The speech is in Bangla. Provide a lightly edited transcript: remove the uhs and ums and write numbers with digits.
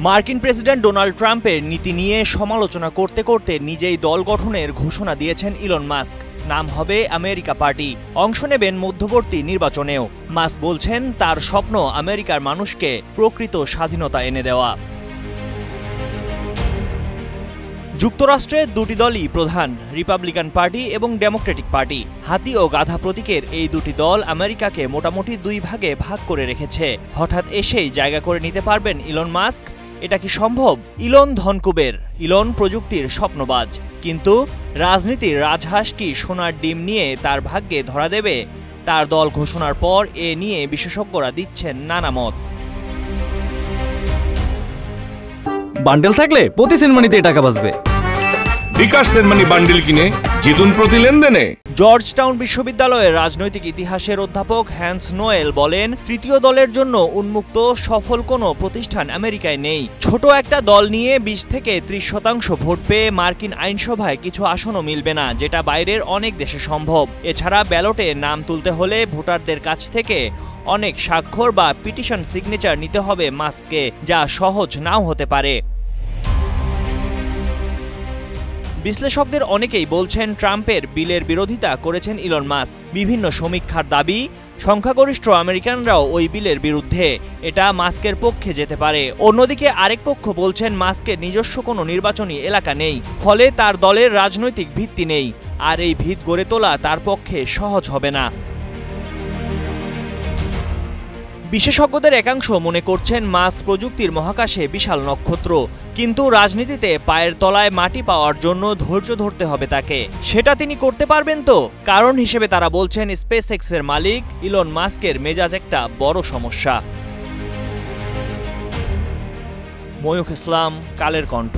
মার্কিন প্রেসিডেন্ট ডোনাল্ড ট্রাম্পের নীতি নিয়ে সমালোচনা করতে করতে নিজেই দল গঠনের ঘোষণা দিয়েছেন ইলন মাস্ক। নাম হবে আমেরিকা পার্টি। অংশ নেবেন মধ্যবর্তী নির্বাচনেও। মাস্ক বলছেন তার স্বপ্ন আমেরিকার মানুষকে প্রকৃত স্বাধীনতা এনে দেওয়া। যুক্তরাষ্ট্রের দুটি দলই প্রধান, রিপাবলিকান পার্টি এবং ডেমোক্রেটিক পার্টি। হাতি ও গাধা প্রতীকের এই দুটি দল আমেরিকাকে মোটামুটি দুই ভাগে ভাগ করে রেখেছে। হঠাৎ এসেই জায়গা করে নিতে পারবেন ইলন মাস্ক? এটা কি সম্ভব? ইলন ধনকুবের, ইলন প্রযুক্তির স্বপ্নবাজ, কিন্তু রাজনীতির রাজহাঁস কি সোনার ডিম নিয়ে তার ভাগ্যে ধরা দেবে? তার দল ঘোষণার পর এ নিয়ে বিশেষজ্ঞরা দিচ্ছেন নানা মত। বান্ডেল থাকলে প্রতি সেনমানিতে টাকা বাঁচবে। বিকাশ সেনমানি বান্ডেল কিনে জিতুন প্রতি লেনদেনে। জর্জটাউন বিশ্ববিদ্যালয়ের রাজনৈতিক ইতিহাসের অধ্যাপক হ্যান্স নোয়েল বলেন, তৃতীয় দলের জন্য উন্মুক্ত সফল কোনো প্রতিষ্ঠান আমেরিকায় নেই। ছোট একটা দল নিয়ে 20 থেকে 30% ভোট পেয়ে মার্কিন আইনসভায় কিছু আসনও মিলবে না, যেটা বাইরের অনেক দেশে সম্ভব। এছাড়া ব্যালটে নাম তুলতে হলে ভোটারদের কাছ থেকে অনেক স্বাক্ষর বা পিটিশন সিগনেচার নিতে হবে মাস্ককে, যা সহজ নাও হতে পারে। বিশ্লেষকদের অনেকেই বলছেন ট্রাম্পের বিলের বিরোধিতা করেছেন ইলন মাস্ক। বিভিন্ন সমীক্ষার দাবি, সংখ্যাগরিষ্ঠ আমেরিকানরাও ওই বিলের বিরুদ্ধে। এটা মাস্কের পক্ষে যেতে পারে। অন্যদিকে আরেক পক্ষ বলছেন মাস্কের নিজস্ব কোনো নির্বাচনী এলাকা নেই, ফলে তার দলের রাজনৈতিক ভিত্তি নেই, আর এই ভিত গড়ে তোলা তার পক্ষে সহজ হবে না। বিশেষজ্ঞদের একাংশ মনে করছেন মাস্ক প্রযুক্তির মহাকাশে বিশাল নক্ষত্র, কিন্তু রাজনীতিতে পায়ের তলায় মাটি পাওয়ার জন্য ধৈর্য ধরতে হবে তাকে। সেটা তিনি করতে পারবেন তো? কারণ হিসেবে তারা বলছেন স্পেসএক্সের মালিক ইলন মাস্কের মেজাজ একটা বড় সমস্যা। ময়ূখ ইসলাম, কালের কণ্ঠ।